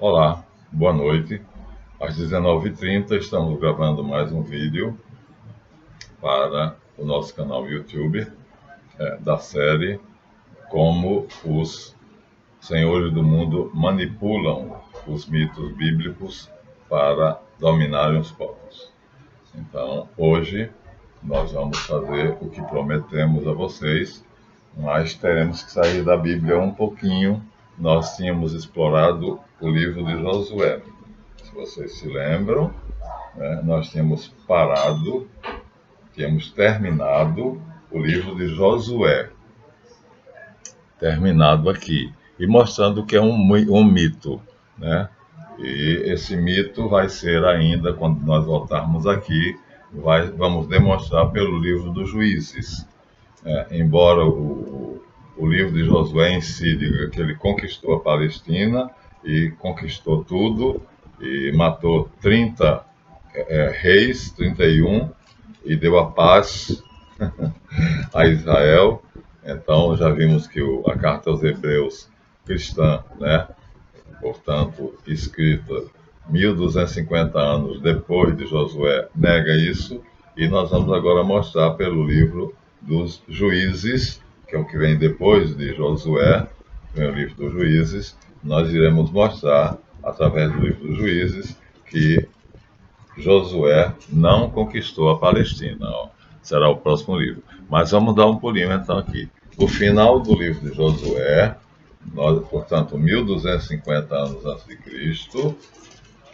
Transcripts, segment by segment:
Olá, boa noite. Às 19h30 estamos gravando mais um vídeo para o nosso canal YouTube da série Como os Senhores do Mundo Manipulam os Mitos Bíblicos para Dominarem os Povos. Então, hoje nós vamos fazer o que prometemos a vocês, mas teremos que sair da Bíblia um pouquinho. Nós tínhamos explorado o livro de Josué. Se vocês se lembram, nós tínhamos terminado o livro de Josué, terminado aqui, e mostrando que é um mito, né? E esse mito vai ser ainda, quando nós voltarmos aqui, vamos demonstrar pelo livro dos Juízes. Embora o livro de Josué em si diga que ele conquistou a Palestina e conquistou tudo, e matou 30 reis, 31, e deu a paz a Israel. Então já vimos que a carta aos Hebreus cristã, né, portanto escrita 1250 anos depois de Josué, nega isso, e nós vamos agora mostrar pelo livro dos Juízes, que é o que vem depois de Josué, vem o livro dos Juízes. Nós iremos mostrar, através do livro dos Juízes, que Josué não conquistou a Palestina. Será o próximo livro. Mas vamos dar um pulinho então aqui. O final do livro de Josué, portanto, 1250 anos antes de Cristo,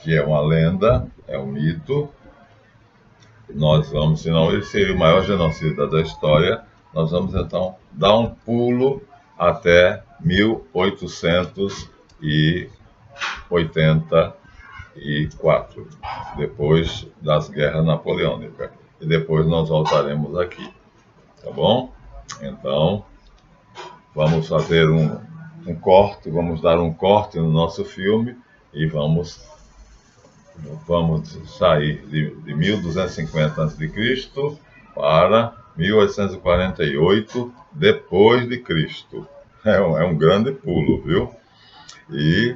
que é uma lenda, é um mito. Nós vamos, senão ele seria o maior genocida da história, nós vamos então dar um pulo até 1884, depois das guerras napoleônicas. E depois nós voltaremos aqui, tá bom? Então, vamos fazer um corte, vamos dar um corte no nosso filme e vamos sair de 1250 a.C. para 1848 depois de Cristo. É um grande pulo, viu? E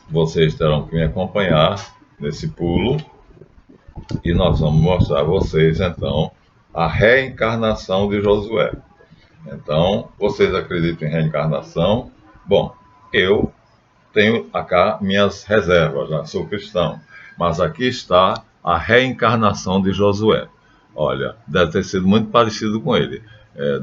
vocês terão que me acompanhar nesse pulo, e nós vamos mostrar a vocês, então, a reencarnação de Josué. Então, vocês acreditam em reencarnação? Bom, eu tenho cá minhas reservas, já sou cristão, mas aqui está a reencarnação de Josué. Olha, deve ter sido muito parecido com ele.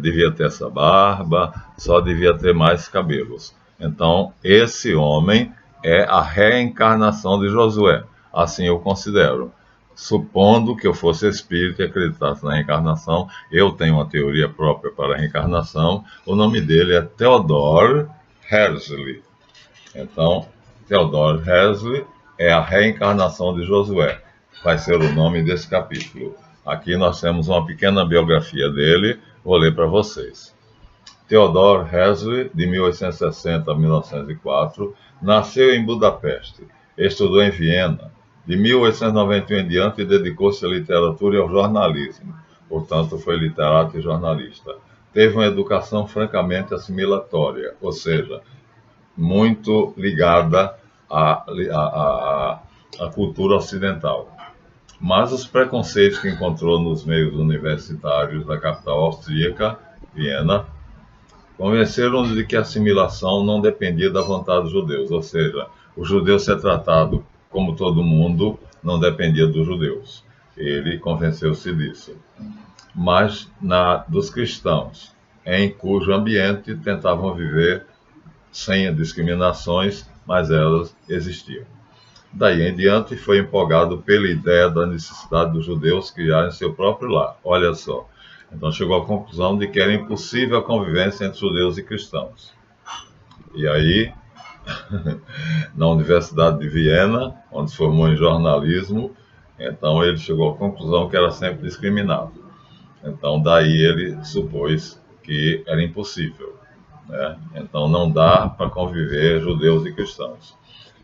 Devia ter essa barba, só devia ter mais cabelos. Então, esse homem é a reencarnação de Josué. Assim eu considero. Supondo que eu fosse espírita e acreditasse na reencarnação, eu tenho uma teoria própria para a reencarnação. O nome dele é Theodore Herzl. Então, Theodore Herzl é a reencarnação de Josué. Vai ser o nome desse capítulo. Aqui nós temos uma pequena biografia dele, vou ler para vocês. Theodore Herzl, de 1860 a 1904, nasceu em Budapeste, estudou em Viena. De 1891 em diante, dedicou-se à literatura e ao jornalismo, portanto, foi literato e jornalista. Teve uma educação francamente assimilatória, ou seja, muito ligada à cultura ocidental. Mas os preconceitos que encontrou nos meios universitários da capital austríaca, Viena, convenceram-no de que a assimilação não dependia da vontade dos judeus, ou seja, o judeu ser tratado como todo mundo não dependia dos judeus. Ele convenceu-se disso. Mas dos cristãos, em cujo ambiente tentavam viver sem discriminações, mas elas existiam. Daí em diante foi empolgado pela ideia da necessidade dos judeus criarem seu próprio lar. Olha só. Então chegou à conclusão de que era impossível a convivência entre judeus e cristãos. E aí, na Universidade de Viena, onde se formou em jornalismo, então ele chegou à conclusão que era sempre discriminado. Então daí ele supôs que era impossível, né? Então não dá para conviver judeus e cristãos.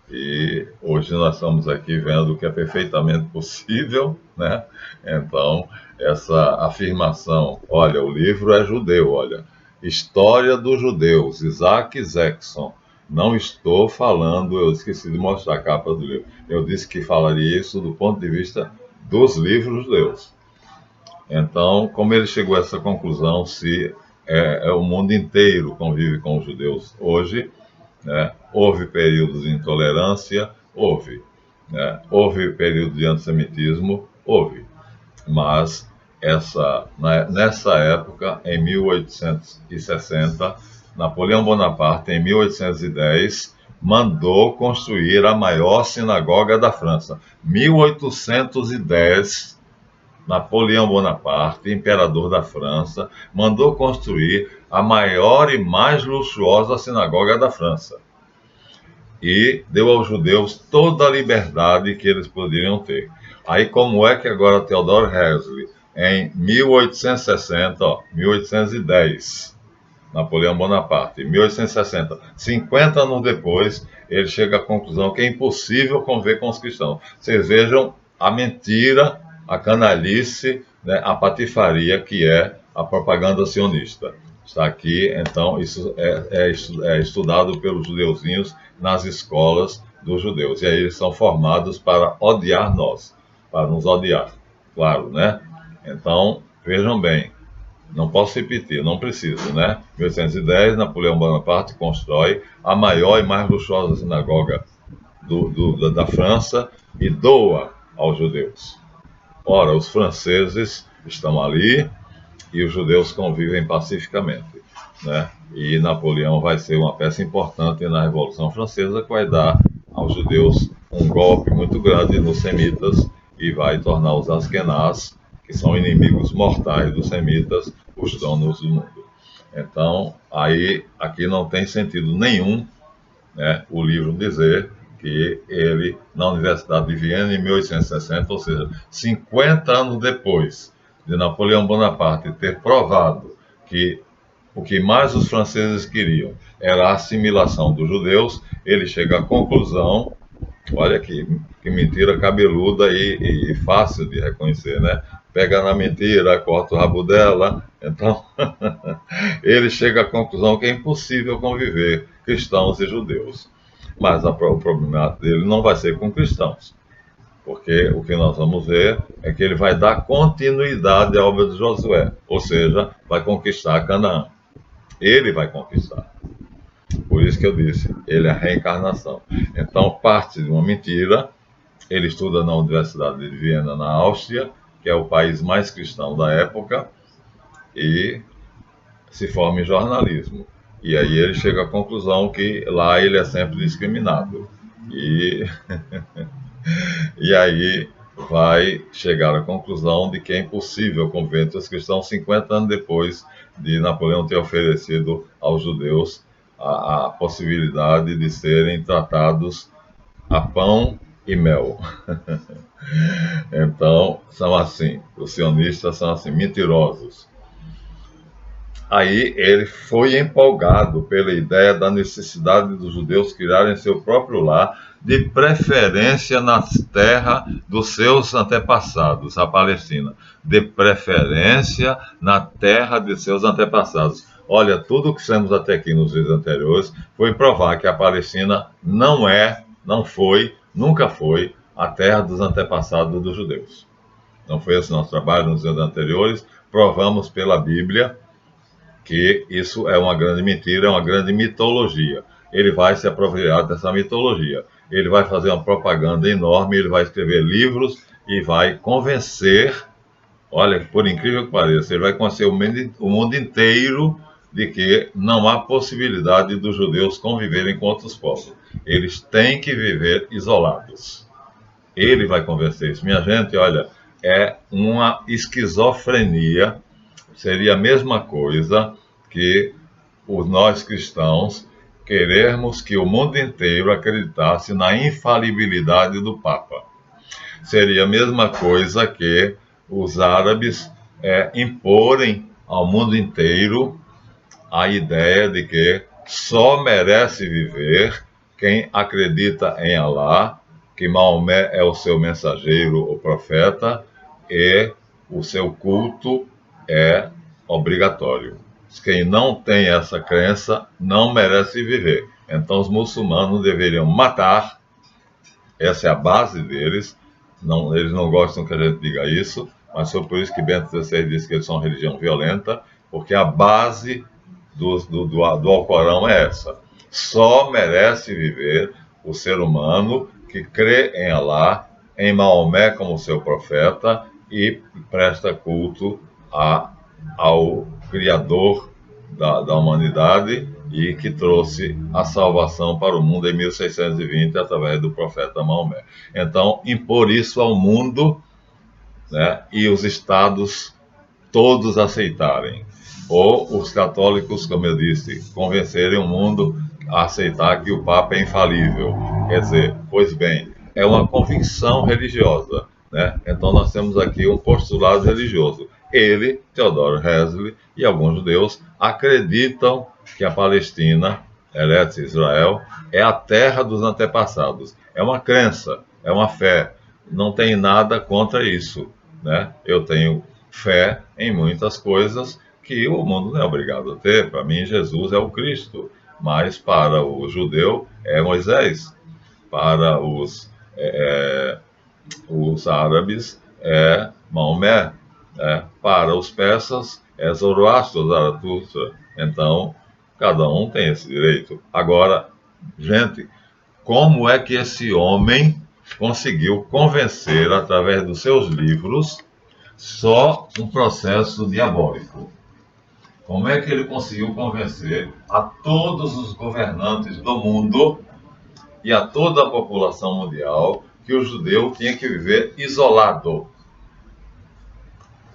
E hoje nós estamos aqui vendo que é perfeitamente possível, né? Então, essa afirmação, olha, o livro é judeu, olha, História dos Judeus, Isaac Zexon, Não estou falando, eu esqueci de mostrar a capa do livro. Eu disse que falaria isso do ponto de vista dos livros judeus. Então, como ele chegou a essa conclusão, se o mundo inteiro convive com os judeus hoje, né? Houve períodos de intolerância, houve, né? Houve período de antissemitismo, houve, mas nessa época, em 1860, Napoleão Bonaparte, em 1810, mandou construir a maior sinagoga da França. 1810, Napoleão Bonaparte, imperador da França, mandou construir a maior e mais luxuosa sinagoga da França. E deu aos judeus toda a liberdade que eles poderiam ter. Aí, como é que agora Theodor Herzl, em 1860, 1810, Napoleão Bonaparte, 1860, 50 anos depois, ele chega à conclusão que é impossível conviver com os cristãos. Vocês vejam a mentira, a canalice, né, a patifaria que é a propaganda sionista. Está aqui, então, isso é estudado pelos judeuzinhos nas escolas dos judeus. E aí eles são formados para odiar nós, para nos odiar, claro, né? Então, vejam bem, não posso repetir, não preciso, né? 1810, Napoleão Bonaparte constrói a maior e mais luxuosa sinagoga da França e doa aos judeus. Ora, os franceses estão ali e os judeus convivem pacificamente, né? E Napoleão vai ser uma peça importante na Revolução Francesa, que vai dar aos judeus um golpe muito grande nos semitas e vai tornar os askenaz, que são inimigos mortais dos semitas, os donos do mundo. Então, aí, aqui não tem sentido nenhum, né, o livro dizer que ele, na Universidade de Viena, em 1860, ou seja, 50 anos depois de Napoleão Bonaparte ter provado que o que mais os franceses queriam era a assimilação dos judeus, ele chega à conclusão, olha que mentira cabeluda e fácil de reconhecer, né? Pega na mentira, corta o rabo dela. Então, ele chega à conclusão que é impossível conviver cristãos e judeus. Mas o problema dele não vai ser com cristãos, porque o que nós vamos ver é que ele vai dar continuidade à obra de Josué, ou seja, vai conquistar Canaã. Ele vai conquistar. Por isso que eu disse, ele é a reencarnação. Então, parte de uma mentira. Ele estuda na Universidade de Viena, na Áustria, que é o país mais cristão da época, e se forma em jornalismo. E aí ele chega à conclusão que lá ele é sempre discriminado. E aí vai chegar à conclusão de que é impossível conviver entre os cristãos 50 anos depois de Napoleão ter oferecido aos judeus a possibilidade de serem tratados a pão e mel. Então, são assim, os sionistas são assim, mentirosos. Aí ele foi empolgado pela ideia da necessidade dos judeus criarem seu próprio lar, de preferência na terra dos seus antepassados, a Palestina. De preferência na terra de seus antepassados. Olha, tudo o que fizemos até aqui nos vídeos anteriores foi provar que a Palestina não foi, nunca foi a terra dos antepassados dos judeus. Não foi esse nosso trabalho nos vídeos anteriores. Provamos pela Bíblia que isso é uma grande mentira, é uma grande mitologia. Ele vai se apropriar dessa mitologia. Ele vai fazer uma propaganda enorme, ele vai escrever livros e vai convencer, olha, por incrível que pareça, ele vai convencer o mundo inteiro de que não há possibilidade dos judeus conviverem com outros povos. Eles têm que viver isolados. Ele vai convencer isso. Minha gente, olha, é uma esquizofrenia. Seria a mesma coisa que nós cristãos querermos que o mundo inteiro acreditasse na infalibilidade do Papa. Seria a mesma coisa que os árabes imporem ao mundo inteiro a ideia de que só merece viver quem acredita em Alá, que Maomé é o seu mensageiro, o profeta, e o seu culto é obrigatório. Quem não tem essa crença não merece viver. Então os muçulmanos deveriam matar, essa é a base deles. Não, eles não gostam que a gente diga isso, mas foi por isso que Bento XVI disse que eles são uma religião violenta, porque a base do Alcorão é essa. Só merece viver o ser humano que crê em Alá, em Maomé como seu profeta e presta culto ao Criador da humanidade e que trouxe a salvação para o mundo em 1620 através do profeta Maomé. Então, impor isso ao mundo, né, e os estados todos aceitarem, ou os católicos, como eu disse, convencerem o mundo a aceitar que o Papa é infalível. Quer dizer, pois bem, é uma convicção religiosa, né? Então nós temos aqui um postulado religioso. Ele, Theodor Herzl e alguns judeus acreditam que a Palestina, Eretz Israel, é a terra dos antepassados. É uma crença, é uma fé. Não tem nada contra isso, né? Eu tenho fé em muitas coisas que o mundo não é obrigado a ter. Para mim, Jesus é o Cristo, mas para o judeu é Moisés, para os árabes é Maomé, para os persas é Zoroastro, Zaratustra. Então, cada um tem esse direito. Agora, gente, como é que esse homem conseguiu convencer, através dos seus livros, só um processo diabólico? Como é que ele conseguiu convencer a todos os governantes do mundo e a toda a população mundial que o judeu tinha que viver isolado?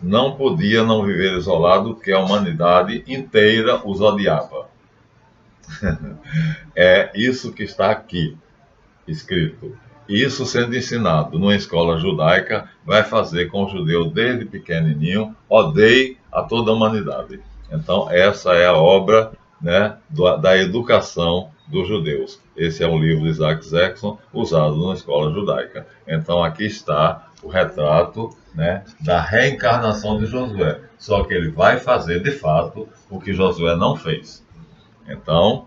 Não podia não viver isolado, porque a humanidade inteira os odiava. É isso que está aqui escrito. Isso sendo ensinado numa escola judaica vai fazer com que o judeu, desde pequenininho, odeie a toda a humanidade. Então, essa é a obra, né, da educação dos judeus. Esse é um livro de Isaac Zexon, usado na escola judaica. Então, aqui está o retrato, né, da reencarnação de Josué. Só que ele vai fazer, de fato, o que Josué não fez. Então,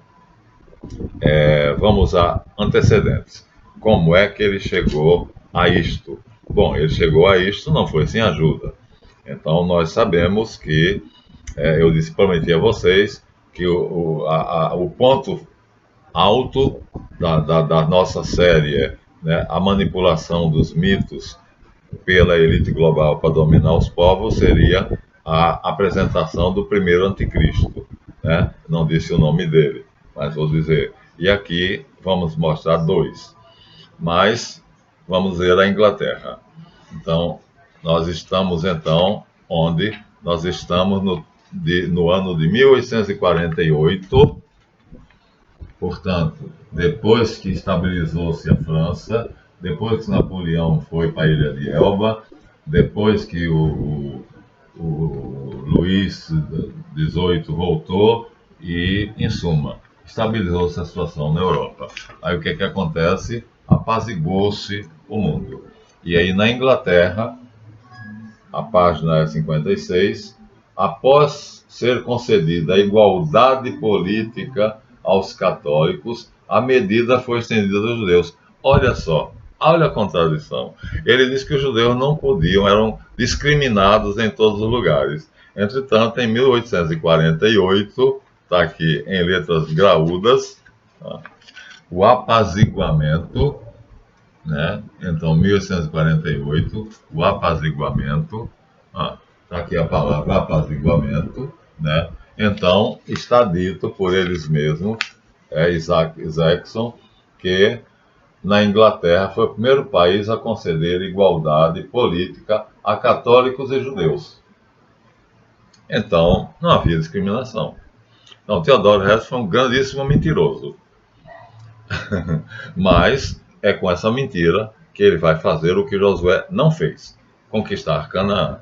vamos a antecedentes. Como é que ele chegou a isto? Bom, ele chegou a isto não foi sem ajuda. Então, nós sabemos que, eu prometi a vocês, que o ponto alto da nossa série, né, a manipulação dos mitos pela elite global para dominar os povos, seria a apresentação do primeiro anticristo, né? Não disse o nome dele, mas vou dizer. E aqui vamos mostrar dois. Mas vamos ver a Inglaterra. Então, nós estamos onde? Nós estamos no ano de 1848, portanto, depois que estabilizou-se a França, depois que Napoleão foi para a Ilha de Elba, depois que o Luís XVIII voltou e, em suma, estabilizou-se a situação na Europa. Aí o que acontece? Apazigou-se o mundo. E aí na Inglaterra, a página é 56, após ser concedida a igualdade política aos católicos, a medida foi estendida aos judeus. Olha só, olha a contradição. Ele diz que os judeus não podiam, eram discriminados em todos os lugares. Entretanto, em 1848, está aqui em letras graúdas, o apaziguamento, né? Então, 1848, o apaziguamento, está aqui a palavra apaziguamento, né? Então, está dito por eles mesmos, Isaac Zexon, que na Inglaterra foi o primeiro país a conceder igualdade política a católicos e judeus. Então, não havia discriminação. Então, Theodor Herzl foi um grandíssimo mentiroso. Mas é com essa mentira que ele vai fazer o que Josué não fez: conquistar Canaã,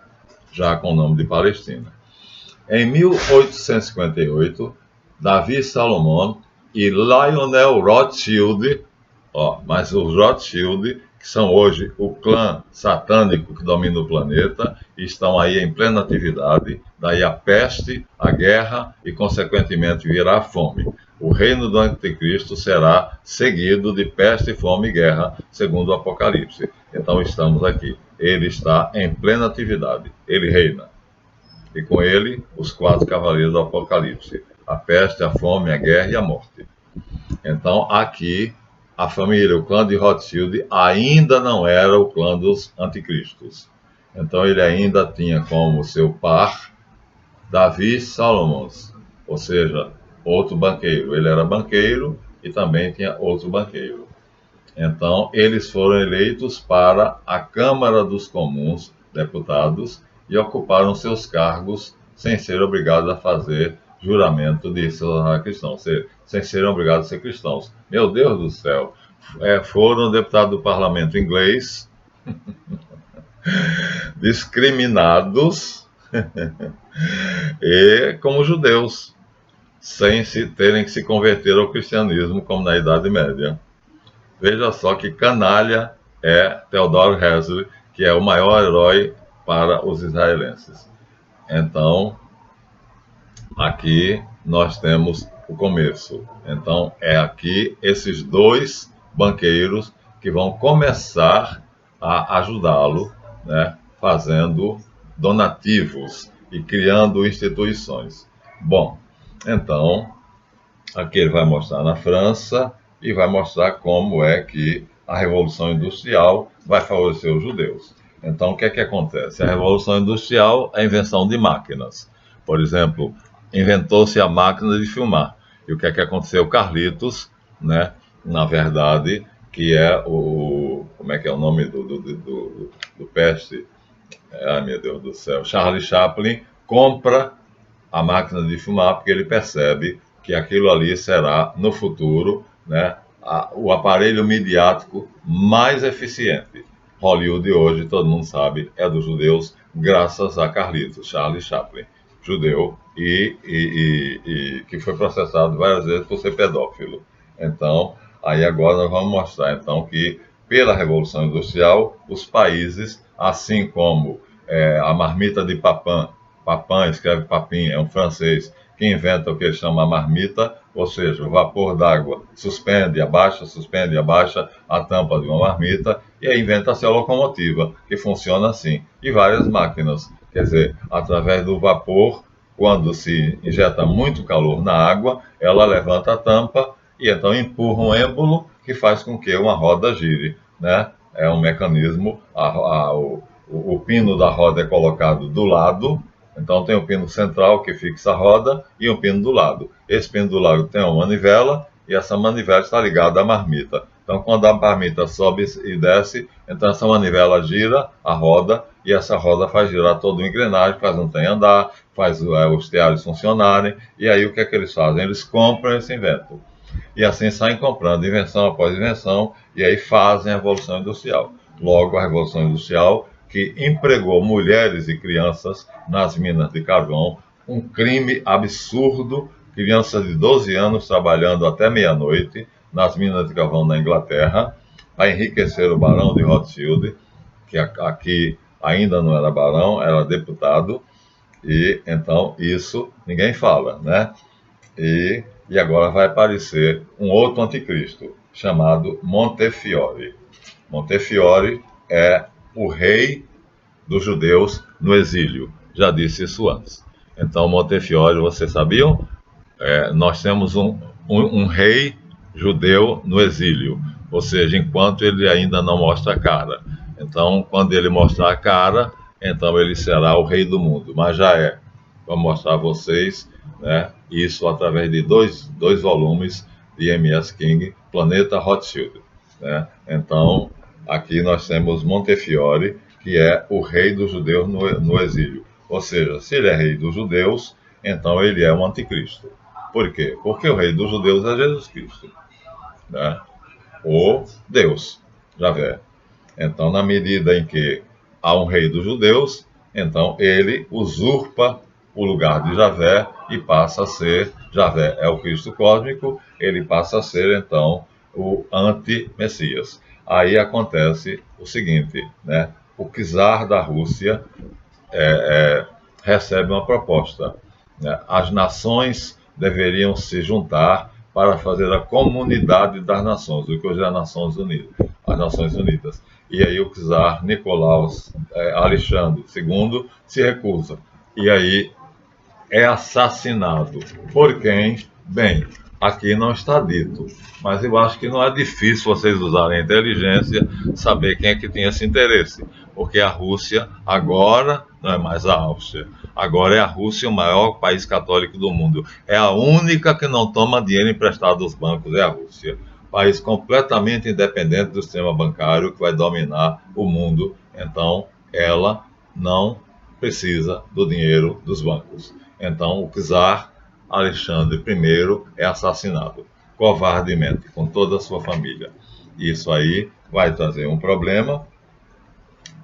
já com o nome de Palestina. Em 1858, Davi Salomão e Lionel Rothschild, mas os Rothschild, que são hoje o clã satânico que domina o planeta, estão aí em plena atividade, daí a peste, a guerra e, consequentemente, virá a fome. o reino do anticristo será seguido de peste, fome e guerra, segundo o Apocalipse. Então estamos aqui. Ele está em plena atividade. Ele reina. E com ele, os 4 cavaleiros do Apocalipse. A peste, a fome, a guerra e a morte. Então, aqui, a família, o clã de Rothschild, ainda não era o clã dos anticristos. Então, ele ainda tinha como seu par Davi Salomons, ou seja, outro banqueiro. Ele era banqueiro e também tinha outro banqueiro. Então, eles foram eleitos para a Câmara dos Comuns, deputados, e ocuparam seus cargos sem ser obrigados a fazer juramento de se tornar cristãos, sem serem obrigados a ser cristãos. Meu Deus do céu! Foram deputados do parlamento inglês, discriminados, e como judeus, sem terem que se converter ao cristianismo, como na Idade Média. Veja só que canalha é Theodor Herzl, que é o maior herói para os israelenses. Então, aqui nós temos o começo. Então, é aqui esses 2 banqueiros que vão começar a ajudá-lo, né, fazendo donativos e criando instituições. Bom, então, aqui ele vai mostrar na França e vai mostrar como é que a Revolução Industrial vai favorecer os judeus. Então, o que é que acontece? A Revolução Industrial é a invenção de máquinas. Por exemplo, inventou-se a máquina de filmar. E o que é que aconteceu? Carlitos, né, na verdade, que é o... Como é que é o nome do peste? Ai, meu Deus do céu. Charlie Chaplin compra a máquina de filmar porque ele percebe que aquilo ali será, no futuro, né, o aparelho midiático mais eficiente. Hollywood hoje, todo mundo sabe, é dos judeus, graças a Carlitos, Charlie Chaplin, judeu, e que foi processado várias vezes por ser pedófilo. Então, aí agora nós vamos mostrar então que, pela Revolução Industrial, os países, assim como a marmita de Papin, Papin escreve Papin, é um francês, que inventa o que ele chama a marmita, ou seja, o vapor d'água suspende e abaixa a tampa de uma marmita, e aí inventa-se a locomotiva, que funciona assim, e várias máquinas. Quer dizer, através do vapor, quando se injeta muito calor na água, ela levanta a tampa e então empurra um êmbolo que faz com que uma roda gire, né? É um mecanismo, o pino da roda é colocado do lado. Então tem o pino central que fixa a roda e um pino do lado. Esse pino do lado tem uma manivela e essa manivela está ligada à marmita. Então quando a marmita sobe e desce, então essa manivela gira a roda e essa roda faz girar toda a engrenagem, faz um trem andar, faz os teares funcionarem. E aí o que é que eles fazem? Eles compram esse invento. E assim saem comprando invenção após invenção e aí fazem a Revolução Industrial. Logo, a Revolução Industrial que empregou mulheres e crianças nas minas de carvão, um crime absurdo, crianças de 12 anos trabalhando até meia-noite nas minas de carvão na Inglaterra, para enriquecer o barão de Rothschild, que aqui ainda não era barão, era deputado, e então isso ninguém fala, né? E agora vai aparecer um outro anticristo, chamado Montefiore. Montefiore é o rei dos judeus no exílio. Já disse isso antes. Então, Montefiore, vocês sabiam? Nós temos um rei judeu no exílio, ou seja, enquanto ele ainda não mostra a cara. Então, quando ele mostrar a cara, então ele será o rei do mundo. Mas já é. Vou mostrar a vocês, né, isso através de dois volumes de M.S. King, Planeta Rothschild. Né? Então, aqui nós temos Montefiore, que é o rei dos judeus no exílio. Ou seja, se ele é rei dos judeus, então ele é um anticristo. Por quê? Porque o rei dos judeus é Jesus Cristo, né? Ou Deus, Javé. Então, na medida em que há um rei dos judeus, então ele usurpa o lugar de Javé e passa a ser, Javé é o Cristo cósmico, ele passa a ser, então, o anti-Messias. Aí acontece o seguinte, né? O czar da Rússia recebe uma proposta, né? As nações deveriam se juntar para fazer a comunidade das nações, o que hoje é as Nações Unidas. E aí o czar Nicolaus Alexandre II se recusa. E aí é assassinado. Por quem? Bem, aqui não está dito, mas eu acho que não é difícil vocês usarem a inteligência saber quem é que tem esse interesse, porque a Rússia agora não é mais a Áustria, agora é a Rússia o maior país católico do mundo, é a única que não toma dinheiro emprestado dos bancos, é a Rússia, país completamente independente do sistema bancário que vai dominar o mundo, então ela não precisa do dinheiro dos bancos. Então o czar Alexandre I é assassinado, covardemente, com toda a sua família. Isso aí vai trazer um problema,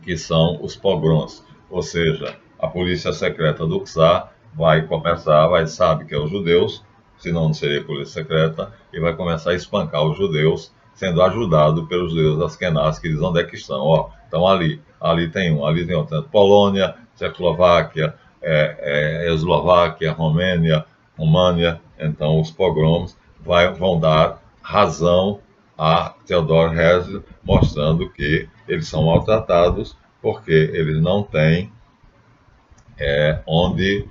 que são os pogroms, ou seja, a polícia secreta do czar vai começar, sabe que é os judeus, senão não seria polícia secreta, e vai começar a espancar os judeus, sendo ajudado pelos judeus askenazes, que dizem onde é que estão. Ó, estão ali tem um, ali tem outro. Polônia, Tchecoslováquia, Eslováquia, Romênia, então os pogroms vão dar razão a Theodor Herzl, mostrando que eles são maltratados porque eles não têm onde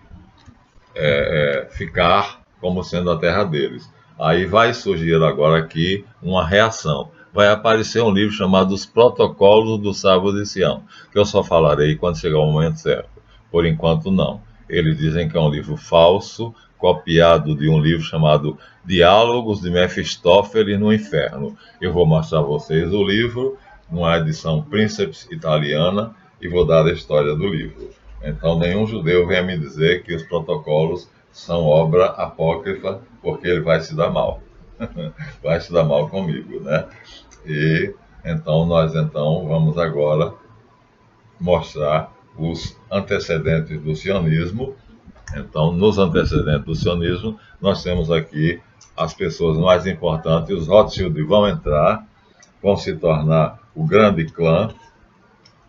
ficar como sendo a terra deles. Aí vai surgir agora aqui uma reação. Vai aparecer um livro chamado Os Protocolos do Sábio de Sião, que eu só falarei quando chegar o momento certo. Por enquanto, não. Eles dizem que é um livro falso, copiado de um livro chamado Diálogos de Mefistófeles no Inferno. Eu vou mostrar a vocês o livro, numa edição Princeps italiana, e vou dar a história do livro. Então, nenhum judeu venha me dizer que os protocolos são obra apócrifa, porque ele vai se dar mal. Vai se dar mal comigo, né? E então, nós vamos agora mostrar os antecedentes do sionismo. Então, nos antecedentes do sionismo, nós temos aqui as pessoas mais importantes. Os Rothschild vão entrar, vão se tornar o grande clã,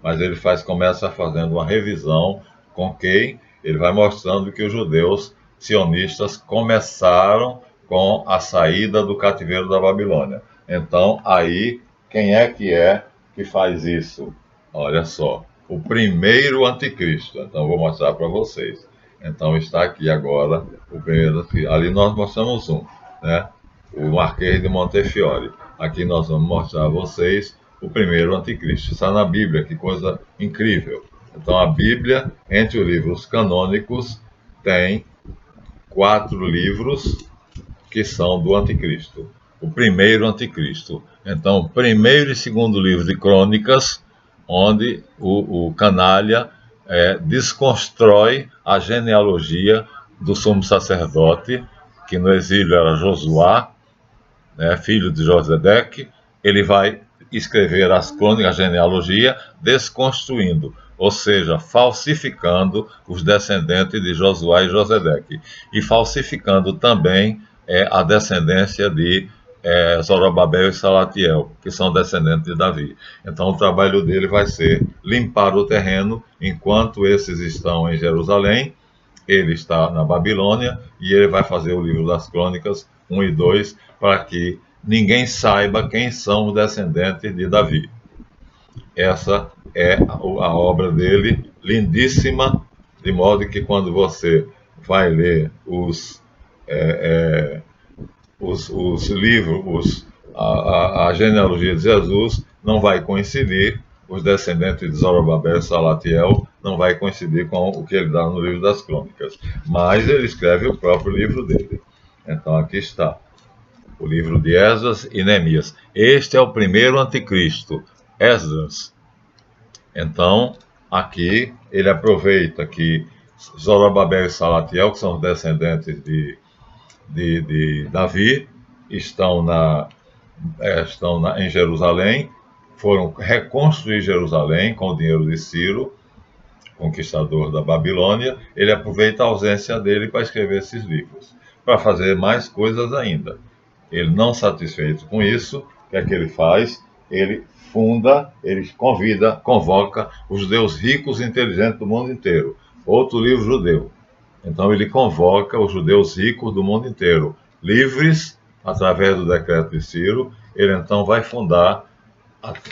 mas ele começa fazendo uma revisão com quem ele vai mostrando que os judeus sionistas começaram com a saída do cativeiro da Babilônia. Então, aí, quem é que faz isso? Olha só, o primeiro anticristo. Então, vou mostrar para vocês. Então, está aqui agora o primeiro anticristo. Ali nós mostramos né? O Marquês de Montefiore. Aqui nós vamos mostrar a vocês o primeiro anticristo. Está na Bíblia, que coisa incrível. Então, a Bíblia, entre os livros canônicos, tem 4 livros que são do anticristo. O primeiro anticristo. Então, primeiro e segundo livro de Crônicas, onde o canalha desconstrói a genealogia do sumo sacerdote, que no exílio era Josuá, filho de Josedeque. Ele vai escrever as crônicas, a genealogia, desconstruindo, ou seja, falsificando os descendentes de Josué e Josedeque, e falsificando também a descendência de Zorobabel e Salatiel, que são descendentes de Davi. Então o trabalho dele vai ser limpar o terreno, enquanto esses estão em Jerusalém, ele está na Babilônia, e ele vai fazer o livro das crônicas 1 e 2, para que ninguém saiba quem são os descendentes de Davi. Essa é a obra dele, lindíssima, de modo que quando você vai ler os livros, a genealogia de Jesus, não vai coincidir, os descendentes de Zorobabel e Salatiel não vai coincidir com o que ele dá no livro das crônicas, mas ele escreve o próprio livro dele. Então aqui está o livro de Esdras e Neemias. Este é o primeiro anticristo, Esdras. Então aqui ele aproveita que Zorobabel e Salatiel, que são os descendentes de Davi, estão em Jerusalém, foram reconstruir Jerusalém com o dinheiro de Ciro, conquistador da Babilônia. Ele aproveita a ausência dele para escrever esses livros, para fazer mais coisas ainda. Ele, não satisfeito com isso, o que é que ele faz? Ele convoca os judeus ricos e inteligentes do mundo inteiro. Outro livro judeu. Então ele convoca os judeus ricos do mundo inteiro, livres através do decreto de Ciro, ele então vai fundar,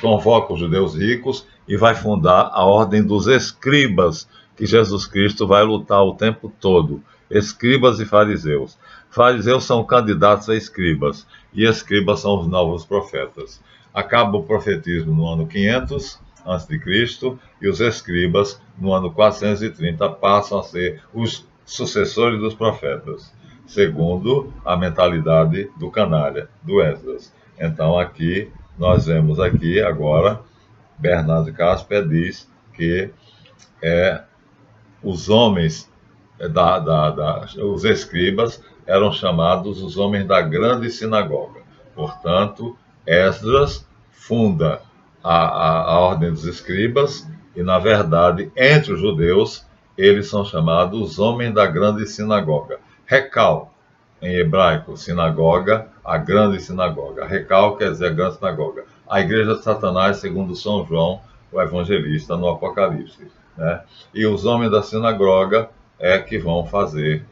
convoca os judeus ricos e vai fundar a ordem dos escribas, que Jesus Cristo vai lutar o tempo todo. Escribas e fariseus. Fariseus são candidatos a escribas, e escribas são os novos profetas. Acaba o profetismo no ano 500 a.C., e os escribas, no ano 430, passam a ser os sucessores dos profetas, segundo a mentalidade do canalha, do Esdras. Então aqui, nós vemos aqui agora, Bernardo Casper diz que os homens, os escribas, eram chamados os homens da grande sinagoga. Portanto, Esdras funda a ordem dos escribas e, na verdade, entre os judeus, eles são chamados os homens da grande sinagoga. Recal, em hebraico, sinagoga, a grande sinagoga. Recal quer dizer a grande sinagoga. A igreja de Satanás, segundo São João, o evangelista, no Apocalipse. Né? E os homens da sinagoga é que vão fazer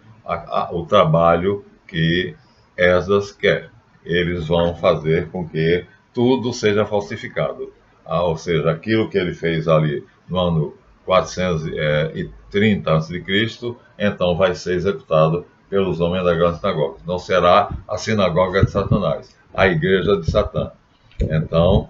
o trabalho que Esdras quer. Eles vão fazer com que tudo seja falsificado. Ou seja, aquilo que ele fez ali no ano 430 a.C., então vai ser executado pelos homens da grande sinagoga. Não será a sinagoga de Satanás, a igreja de Satã. Então,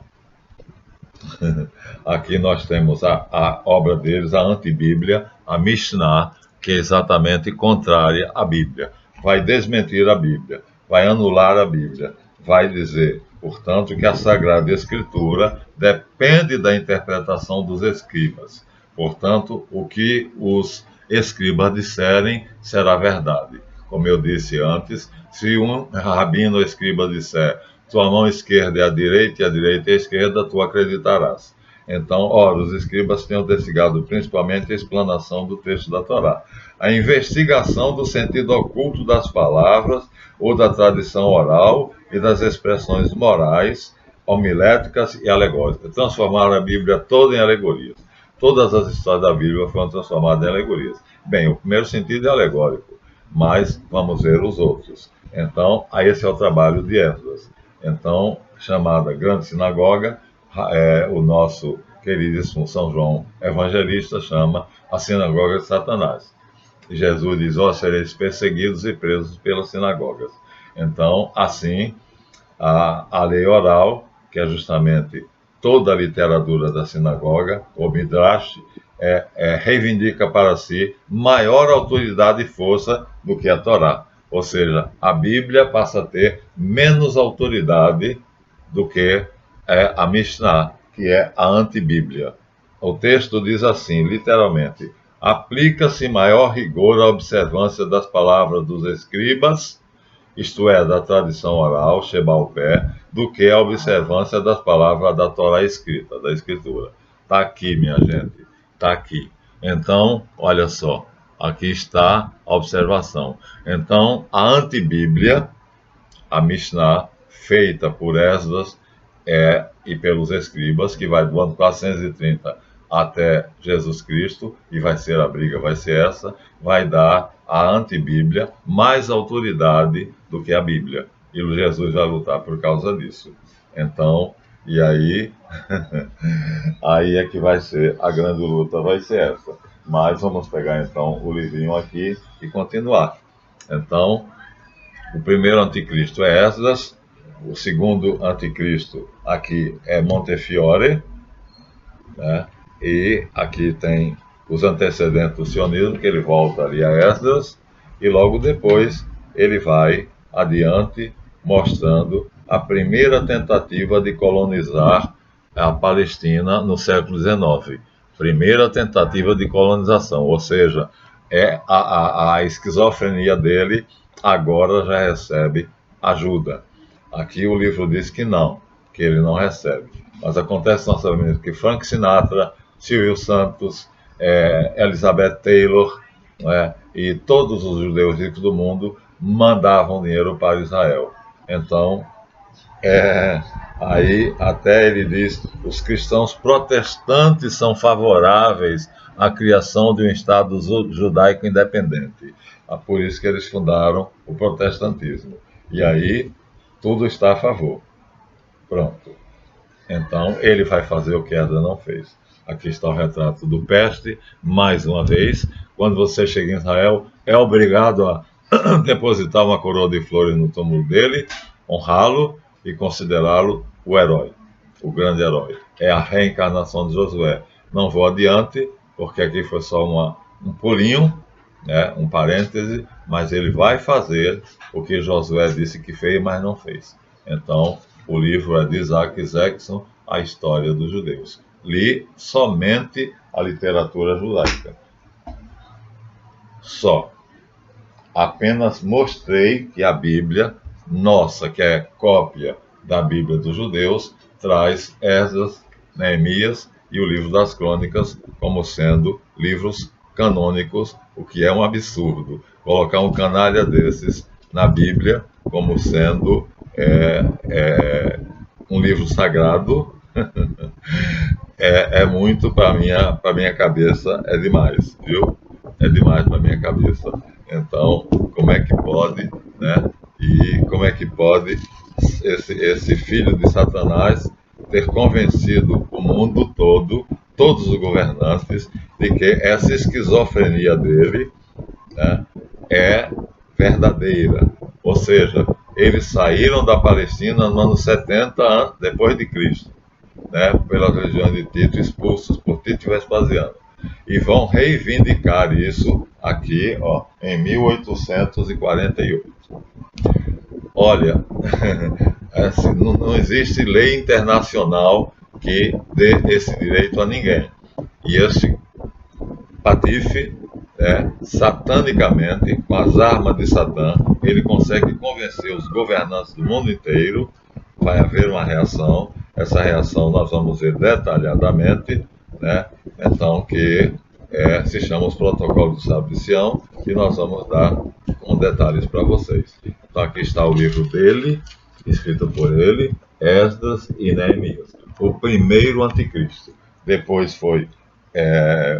aqui nós temos a obra deles, a antibíblia, a Mishnah, que é exatamente contrária à Bíblia. Vai desmentir a Bíblia, vai anular a Bíblia, vai dizer, portanto, que a Sagrada Escritura depende da interpretação dos escribas. Portanto, o que os escribas disserem será verdade. Como eu disse antes, se um rabino ou escriba disser tua mão esquerda é a direita e a direita é a esquerda, tu acreditarás. Então, ora, os escribas têm investigado principalmente a explanação do texto da Torá. A investigação do sentido oculto das palavras ou da tradição oral e das expressões morais, homiléticas e alegóricas. Transformaram a Bíblia toda em alegorias. Todas as histórias da Bíblia foram transformadas em alegorias. Bem, o primeiro sentido é alegórico, mas vamos ver os outros. Então, esse é o trabalho de Esdras. Então, chamada Grande Sinagoga, o nosso queridíssimo São João Evangelista chama a Sinagoga de Satanás. E Jesus diz, sereis perseguidos e presos pelas sinagogas. Então, assim, a lei oral, que é justamente toda a literatura da sinagoga, o Midrash, reivindica para si maior autoridade e força do que a Torá. Ou seja, a Bíblia passa a ter menos autoridade do que a Mishnah, que é a antibíblia. O texto diz assim, literalmente, aplica-se maior rigor à observância das palavras dos escribas, isto é, da tradição oral, Shebal Pé, do que a observância das palavras da Torá escrita, da Escritura. Está aqui, minha gente, está aqui. Então, olha só, aqui está a observação. Então, a antibíblia, a Mishnah, feita por Esdras e pelos escribas, que vai do ano 430 até Jesus Cristo, e vai ser a briga, vai ser essa, vai dar a antibíblia mais autoridade do que a Bíblia. E Jesus vai lutar por causa disso. Então, e aí, aí é que vai ser, a grande luta vai ser essa. Mas vamos pegar então o livrinho aqui e continuar. Então, o primeiro anticristo é Esdras, o segundo anticristo aqui é Montefiore, né? E aqui tem os antecedentes do sionismo, que ele volta ali a Esdras, e logo depois ele vai adiante mostrando a primeira tentativa de colonizar a Palestina no século XIX. Primeira tentativa de colonização, ou seja, a esquizofrenia dele agora já recebe ajuda. Aqui o livro diz que não, que ele não recebe. Mas acontece na nossa vida que Frank Sinatra, Silvio Santos, Elizabeth Taylor, e todos os judeus ricos do mundo mandavam dinheiro para Israel. Então, aí até ele diz, os cristãos protestantes são favoráveis à criação de um Estado judaico independente. Por isso que eles fundaram o protestantismo. E aí, tudo está a favor. Pronto. Então, ele vai fazer o que Esdras não fez. Aqui está o retrato do Peste, mais uma vez. Quando você chega em Israel, é obrigado a depositar uma coroa de flores no túmulo dele, honrá-lo e considerá-lo o herói, o grande herói. É a reencarnação de Josué. Não vou adiante, porque aqui foi só um pulinho, né, um parêntese, mas ele vai fazer o que Josué disse que fez, mas não fez. Então, o livro é de Isaac Zexon, A História dos Judeus. Li somente a literatura judaica. Só. Apenas mostrei que a Bíblia, nossa, que é cópia da Bíblia dos judeus, traz Esdras, Neemias e o livro das Crônicas como sendo livros canônicos, o que é um absurdo. Colocar um canalha desses na Bíblia como sendo um livro sagrado é muito para minha cabeça, é demais, viu? É demais para minha cabeça. Então, como é que pode, né? E como é que pode esse filho de Satanás ter convencido o mundo todo, todos os governantes, de que essa esquizofrenia dele, né, é verdadeira. Ou seja, eles saíram da Palestina no ano 70 depois de Cristo, né, pelas legiões de Tito, expulsos por Tito e Vespasiano. E vão reivindicar isso aqui, ó, em 1848. Olha, assim, não existe lei internacional que dê esse direito a ninguém. E esse patife, satanicamente, com as armas de Satã, ele consegue convencer os governantes do mundo inteiro. Vai haver uma reação. Essa reação nós vamos ver detalhadamente, né? Então, que se chama os protocolos do Sábio de Sião, e nós vamos dar com detalhes para vocês. Então, aqui está o livro dele, escrito por ele, Esdras e Neemias, o primeiro anticristo. Depois foi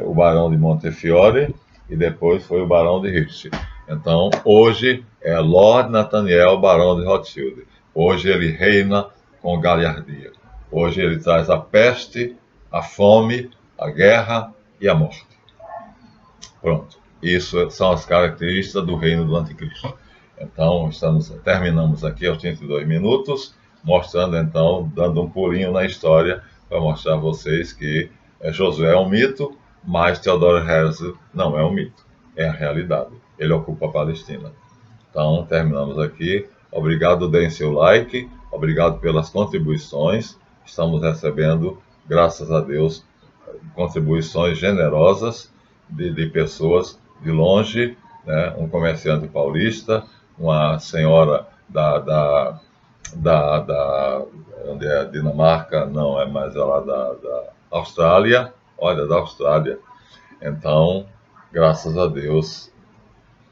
o Barão de Montefiore e depois foi o Barão de Hirsch. Então, hoje é Lord Nathaniel, Barão de Rothschild. Hoje ele reina com galhardia. Hoje ele traz a peste, a fome, a guerra e a morte. Pronto. Isso são as características do reino do anticristo. Então, terminamos aqui aos 32 minutos, mostrando então, dando um pulinho na história, para mostrar a vocês que Josué é um mito, mas Theodor Herzl não é um mito, é a realidade. Ele ocupa a Palestina. Então, terminamos aqui. Obrigado, deem seu like, obrigado pelas contribuições. Estamos recebendo, graças a Deus, contribuições generosas de pessoas de longe, né? Um comerciante paulista, uma senhora onde é Dinamarca, não, é mais lá da Austrália, olha, da Austrália. Então, graças a Deus,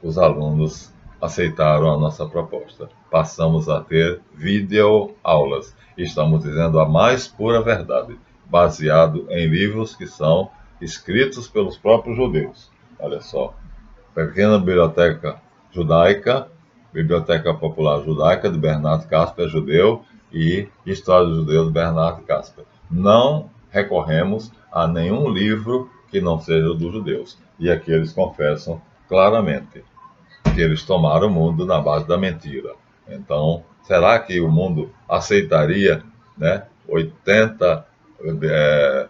os alunos aceitaram a nossa proposta. Passamos a ter videoaulas. Estamos dizendo a mais pura verdade, baseado em livros que são escritos pelos próprios judeus. Olha só, Pequena Biblioteca Judaica, Biblioteca Popular Judaica, de Bernard Casper, judeu, e História dos Judeus, de Bernard Casper. Não recorremos a nenhum livro que não seja dos judeus. E aqui eles confessam claramente que eles tomaram o mundo na base da mentira. Então, será que o mundo aceitaria, né, 8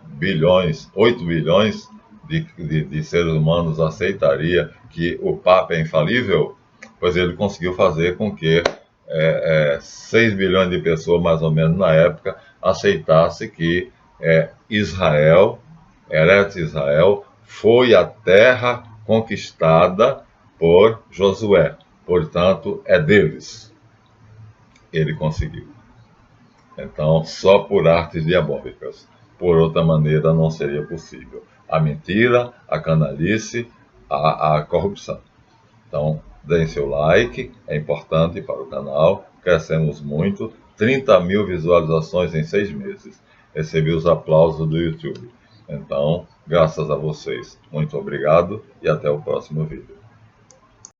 bilhões de seres humanos aceitaria que o Papa é infalível? Pois ele conseguiu fazer com que 6 bilhões de pessoas, mais ou menos, na época, aceitasse que Israel, Eretz Israel, foi a terra conquistada por Josué. Portanto, é deles. Ele conseguiu. Então, só por artes diabólicas. Por outra maneira, não seria possível. A mentira, a canalice, a corrupção. Então, deem seu like, é importante para o canal. Crescemos muito. 30 mil visualizações em 6 meses. Recebi os aplausos do YouTube. Então, graças a vocês, muito obrigado e até o próximo vídeo.